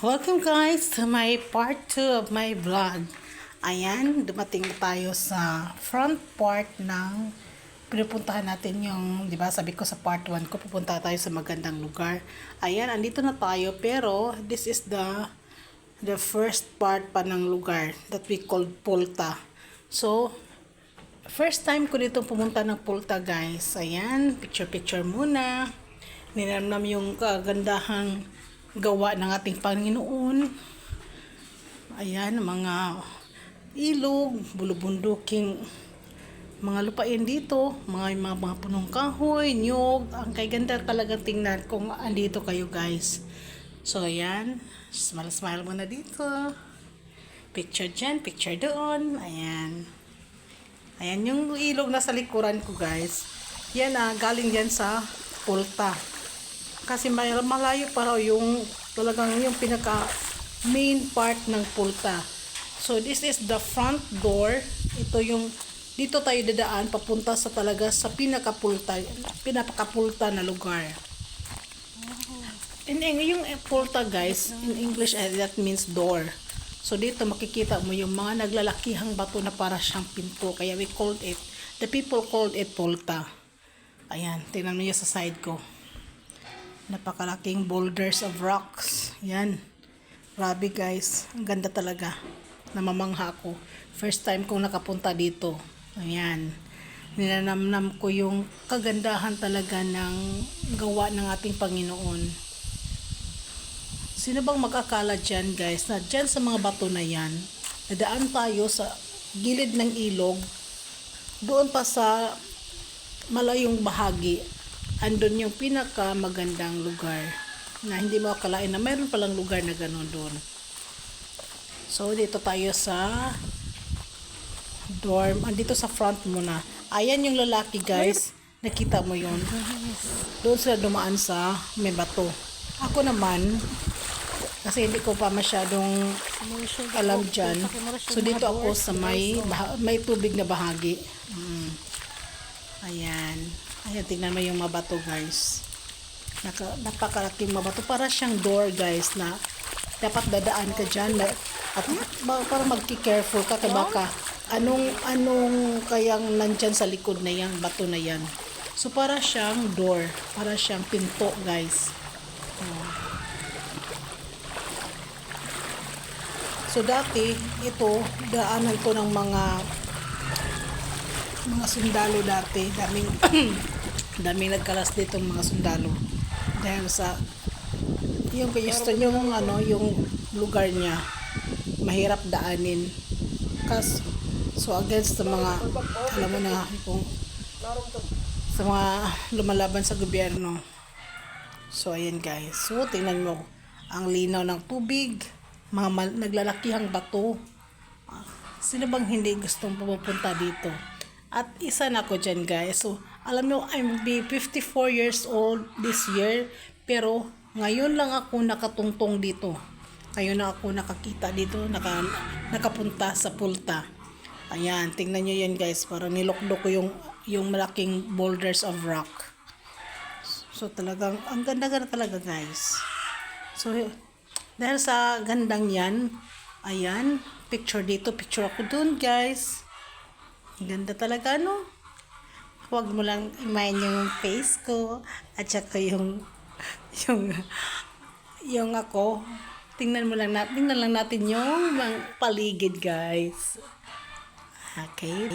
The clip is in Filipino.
Welcome guys to my part 2 of my vlog. Ayan, dumating na tayo sa front part ng pinupuntahan natin yung, di ba, sabi ko sa part 1 ko, pupunta tayo sa magandang lugar. Ayan, andito na tayo pero this is the first part pa ng lugar that we call Pulta. So, first time ko dito pumunta ng Pulta guys. Ayan, picture muna. Ninamnam yung kagandahang gawa ng ating Panginoon. Ayan, mga ilog, bulubunduking mga lupain dito, mga punong kahoy, nyog. Ang kaganda talagang tingnan kung andito kayo guys. So ayan, smile muna dito. Picture dyan, picture doon. Ayan. Ayan yung ilog na sa likuran ko guys. Yan galing yan sa Pulta. Kasi malayo pa raw yung talagang yung pinaka main part ng Pulta. So this is the front door. Ito yung dito tayo dadaan papunta sa talaga sa pinakapulta na lugar. Yung Pulta guys, in English that means door. So dito makikita mo yung mga naglalakihang bato na para siyang pinto. Kaya the people called it Pulta. Ayan, tingnan niyo sa side ko. Napakalaking boulders of rocks. Yan. Grabe guys. Ang ganda talaga. Namamangha ako. First time kong nakapunta dito. Ayan. Ninanamnam ko yung kagandahan talaga ng gawa ng ating Panginoon. Sino bang mag-akala dyan guys na dyan sa mga bato na yan, nadaan tayo sa gilid ng ilog, doon pa sa malayong bahagi, andun yung pinaka magandang lugar na hindi mo akalain na mayroon palang lugar na gano'n doon. So dito tayo sa dorm, andito sa front muna. Ayan yung lalaki guys, nakita mo yun, doon sila dumaan sa may bato. Ako naman kasi hindi ko pa masyadong alam dyan, so dito ako sa may tubig na bahagi. Ayan. Ayan, tingnan mo yung mabato guys. Napakalaking mabato. Para siyang door guys na dapat dadaan ka dyan. At para magki-careful ka. Kaya baka anong kayang nandyan sa likod na yan, bato na yan. So para siyang door. Para siyang pinto guys. So dati, ito, daanan to ng mga sundalo dati. Daming nagkalas dito mga sundalo dahil sa yung gusto nyo yung lugar niya mahirap daanin so against sa mga alam mo na kung sa mga lumalaban sa gobyerno. So ayan guys, so tingnan mo ang linaw ng tubig, mga naglalakihang bato. Sino bang hindi gustong pupunta dito? At isa na ako dyan guys. So, alam nyo, I'm be 54 years old this year. Pero, ngayon lang ako nakatungtong dito. Ngayon na ako nakakita dito, nakapunta sa Pulta. Ayan, tingnan nyo yan guys. Parang nilokdo ko yung malaking boulders of rock. So, talagang, ang ganda-ganda talaga guys. So, dahil sa gandang yan, ayan, picture dito, picture ako dun guys. Ganda talaga, no? Huwag mo lang imayin yung face ko at saka yung ako. Tingnan lang natin yung paligid, guys. Okay.